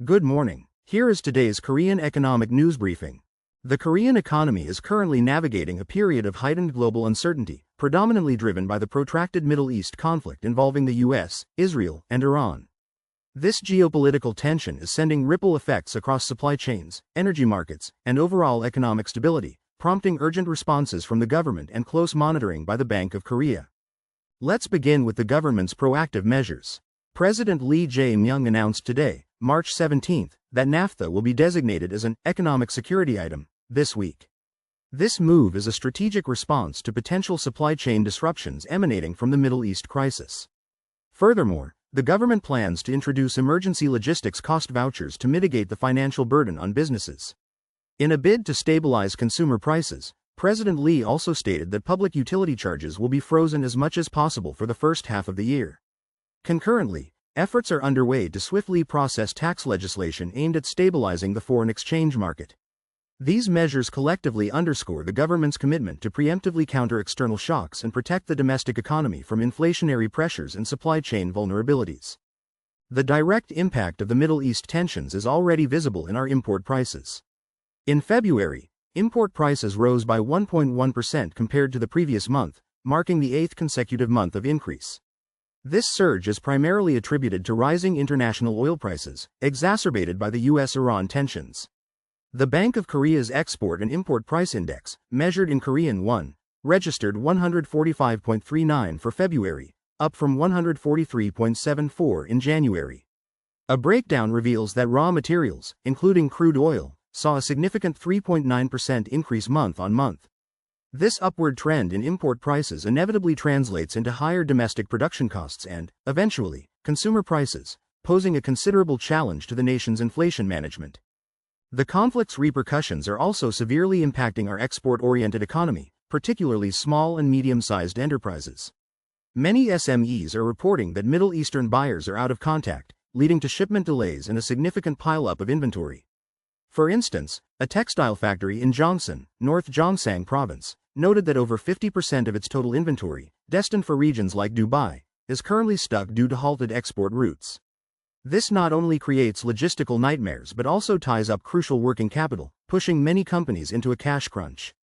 Good morning. Here is today's Korean economic news briefing. The Korean economy is currently navigating a period of heightened global uncertainty, predominantly driven by the protracted Middle East conflict involving the US, Israel, and Iran. This geopolitical tension is sending ripple effects across supply chains, energy markets, and overall economic stability, prompting urgent responses from the government and close monitoring by the Bank of Korea. Let's begin with the government's proactive measures. President Lee Jae-myung announced today, March 17, that naphtha will be designated as an economic security item this week. This move is a strategic response to potential supply chain disruptions emanating from the Middle East crisis. Furthermore, the government plans to introduce emergency logistics cost vouchers to mitigate the financial burden on businesses. In a bid to stabilize consumer prices, President Lee also stated that public utility charges will be frozen as much as possible for the first half of the year. Concurrently, efforts are underway to swiftly process tax legislation aimed at stabilizing the foreign exchange market. These measures collectively underscore the government's commitment to preemptively counter external shocks and protect the domestic economy from inflationary pressures and supply chain vulnerabilities. The direct impact of the Middle East tensions is already visible in our import prices. In February, import prices rose by 1.1% compared to the previous month, marking the 8th consecutive month of increase. This surge is primarily attributed to rising international oil prices, exacerbated by the US-Iran tensions. The Bank of Korea's Export and Import Price Index, measured in Korean won, registered 145.39 for February, up from 143.74 in January. A breakdown reveals that raw materials, including crude oil, saw a significant 3.9% increase month on month. This upward trend in import prices inevitably translates into higher domestic production costs and, eventually, consumer prices, posing a considerable challenge to the nation's inflation management. The conflict's repercussions are also severely impacting our export-oriented economy, particularly small and medium-sized enterprises. Many SMEs are reporting that Middle Eastern buyers are out of contact, leading to shipment delays and a significant pileup of inventory. For instance, a textile factory in Gyeongsang, North Gyeongsang Province, noted that over 50% of its total inventory, destined for regions like Dubai, is currently stuck due to halted export routes. This not only creates logistical nightmares but also ties up crucial working capital, pushing many companies into a cash crunch.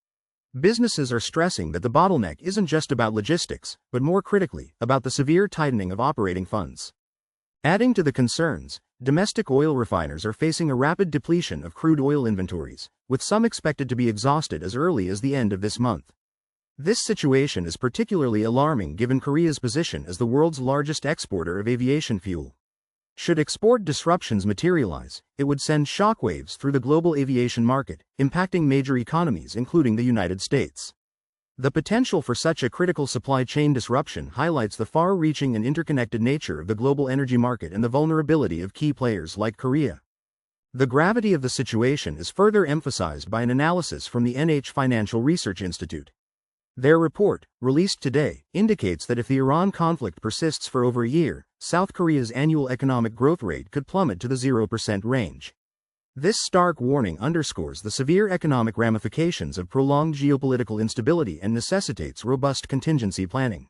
Businesses are stressing that the bottleneck isn't just about logistics, but more critically, about the severe tightening of operating funds. Adding to the concerns, domestic oil refiners are facing a rapid depletion of crude oil inventories, with some expected to be exhausted as early as the end of this month. This situation is particularly alarming given Korea's position as the world's largest exporter of aviation fuel. Should export disruptions materialize, it would send shockwaves through the global aviation market, impacting major economies including the United States. The potential for such a critical supply chain disruption highlights the far-reaching and interconnected nature of the global energy market and the vulnerability of key players like Korea. The gravity of the situation is further emphasized by an analysis from the NH Financial Research Institute. Their report, released today, indicates that if the Iran conflict persists for over a year, South Korea's annual economic growth rate could plummet to the 0% range. This stark warning underscores the severe economic ramifications of prolonged geopolitical instability and necessitates robust contingency planning.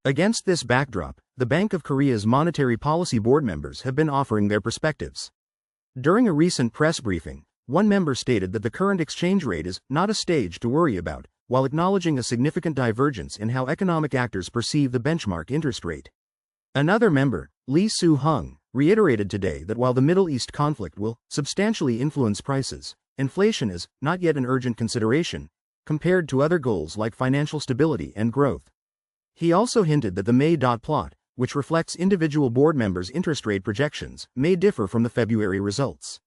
Against this backdrop, the Bank of Korea's Monetary Policy Board members have been offering their perspectives. During a recent press briefing, one member stated that the current exchange rate is not a stage to worry about, while acknowledging a significant divergence in how economic actors perceive the benchmark interest rate. Another member, Lee Soo-hung, reiterated today that while the Middle East conflict will substantially influence prices, inflation is not yet an urgent consideration, compared to other goals like financial stability and growth. He also hinted that the May dot plot, which reflects individual board members' interest rate projections, may differ from the February results.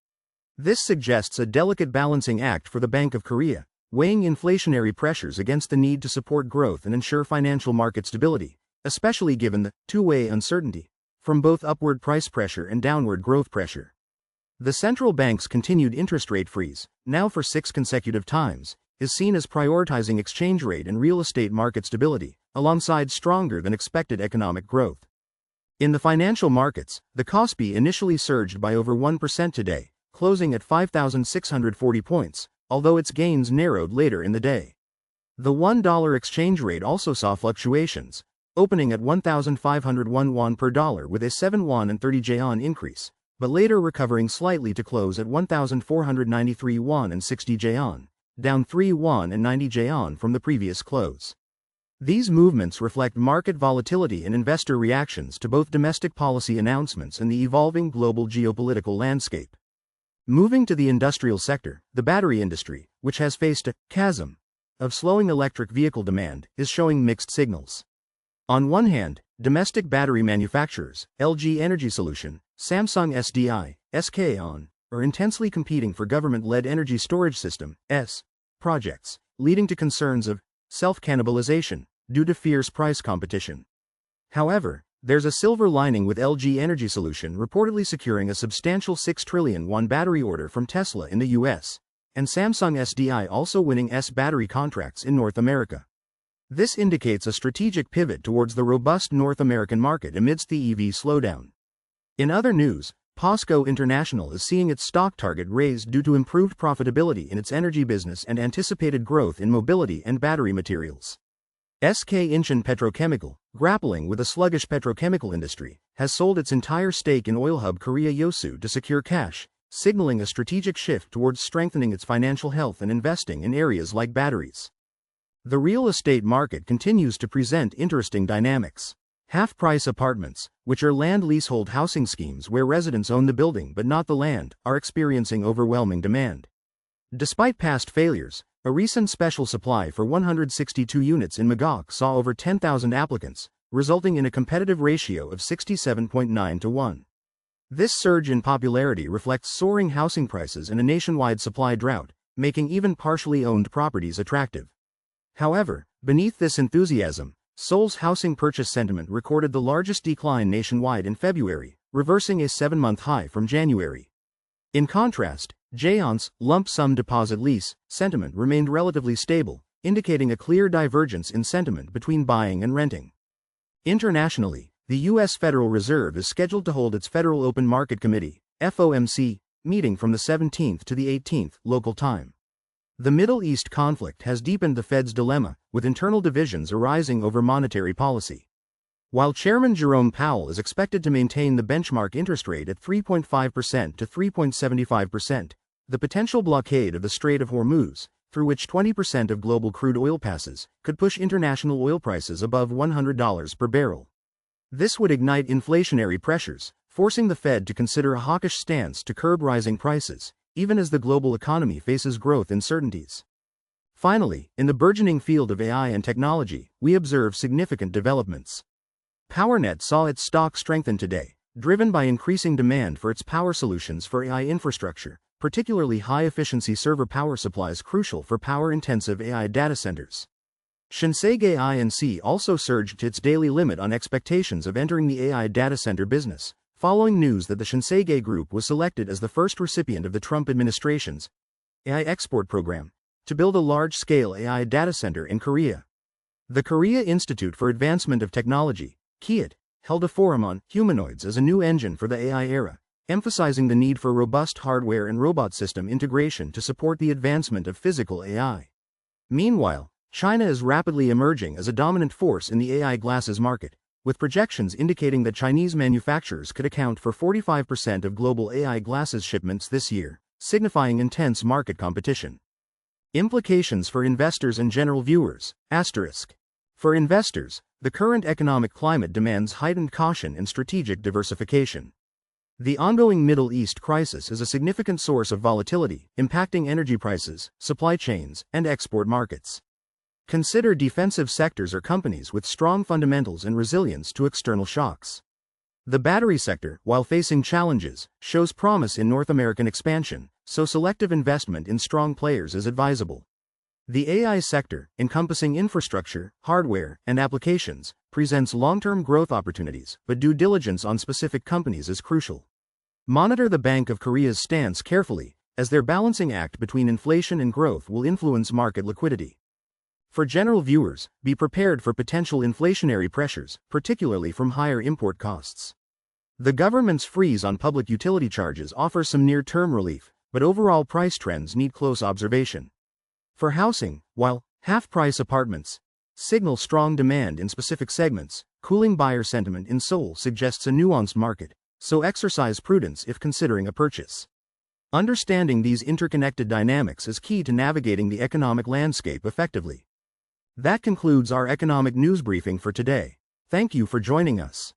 This suggests a delicate balancing act for the Bank of Korea, weighing inflationary pressures against the need to support growth and ensure financial market stability, especially given the two-way uncertainty from both upward price pressure and downward growth pressure. The central bank's continued interest rate freeze, now for 6 consecutive times, is seen as prioritizing exchange rate and real estate market stability, alongside stronger than expected economic growth. In the financial markets, the Kospi initially surged by over 1% today, closing at 5,640 points, although its gains narrowed later in the day. The $1 exchange rate also saw fluctuations, opening at 1,501 won per dollar with a 7 won and 30 jeon increase, but later recovering slightly to close at 1,493 won and 60 jaeon, down 3 won and 90 jaeon from the previous close. These movements reflect market volatility and investor reactions to both domestic policy announcements and the evolving global geopolitical landscape. Moving to the industrial sector, the battery industry, which has faced a chasm of slowing electric vehicle demand, is showing mixed signals. On one hand, domestic battery manufacturers, LG Energy Solution, Samsung SDI, SK On, are intensely competing for government-led energy storage system projects, leading to concerns of self-cannibalization due to fierce price competition. However, there's a silver lining with LG Energy Solution reportedly securing a substantial 6 trillion won battery order from Tesla in the US, and Samsung SDI also winning battery contracts in North America. This indicates a strategic pivot towards the robust North American market amidst the EV slowdown. In other news, POSCO International is seeing its stock target raised due to improved profitability in its energy business and anticipated growth in mobility and battery materials. SK Incheon Petrochemical, grappling with a sluggish petrochemical industry, has sold its entire stake in oil hub Korea Yosu to secure cash, signaling a strategic shift towards strengthening its financial health and investing in areas like batteries. The real estate market continues to present interesting dynamics. Half-price apartments, which are land leasehold housing schemes where residents own the building but not the land, are experiencing overwhelming demand. Despite past failures, a recent special supply for 162 units in Magok saw over 10,000 applicants, resulting in a competitive ratio of 67.9 to 1. This surge in popularity reflects soaring housing prices and a nationwide supply drought, making even partially owned properties attractive. However, beneath this enthusiasm, Seoul's housing purchase sentiment recorded the largest decline nationwide in February, reversing a 7-month high from January. In contrast, Jaeon's lump sum deposit lease sentiment remained relatively stable, indicating a clear divergence in sentiment between buying and renting. Internationally, the U.S. Federal Reserve is scheduled to hold its Federal Open Market Committee (FOMC) meeting from the 17th to the 18th local time. The Middle East conflict has deepened the Fed's dilemma, with internal divisions arising over monetary policy. While Chairman Jerome Powell is expected to maintain the benchmark interest rate at 3.5% to 3.75%, the potential blockade of the Strait of Hormuz, through which 20% of global crude oil passes, could push international oil prices above $100 per barrel. This would ignite inflationary pressures, forcing the Fed to consider a hawkish stance to curb rising prices, even as the global economy faces growth uncertainties. Finally, in the burgeoning field of AI and technology, we observe significant developments. PowerNet saw its stock strengthen today, driven by increasing demand for its power solutions for AI infrastructure, particularly high-efficiency server power supplies crucial for power-intensive AI data centers. Shinsegae Inc. also surged to its daily limit on expectations of entering the AI data center business, following news that the Shinsegae Group was selected as the first recipient of the Trump administration's AI export program to build a large-scale AI data center in Korea. The Korea Institute for Advancement of Technology, KIAT, held a forum on humanoids as a new engine for the AI era, emphasizing the need for robust hardware and robot system integration to support the advancement of physical AI. Meanwhile, China is rapidly emerging as a dominant force in the AI glasses market, with projections indicating that Chinese manufacturers could account for 45% of global AI glasses shipments this year, signifying intense market competition. Implications for investors and general viewers, *. For investors, the current economic climate demands heightened caution and strategic diversification. The ongoing Middle East crisis is a significant source of volatility, impacting energy prices, supply chains, and export markets. Consider defensive sectors or companies with strong fundamentals and resilience to external shocks. The battery sector, while facing challenges, shows promise in North American expansion, so selective investment in strong players is advisable. The AI sector, encompassing infrastructure, hardware, and applications, presents long-term growth opportunities, but due diligence on specific companies is crucial. Monitor the Bank of Korea's stance carefully, as their balancing act between inflation and growth will influence market liquidity. For general viewers, be prepared for potential inflationary pressures, particularly from higher import costs. The government's freeze on public utility charges offers some near-term relief, but overall price trends need close observation. For housing, while half-price apartments signal strong demand in specific segments, cooling buyer sentiment in Seoul suggests a nuanced market, so exercise prudence if considering a purchase. Understanding these interconnected dynamics is key to navigating the economic landscape effectively. That concludes our economic news briefing for today. Thank you for joining us.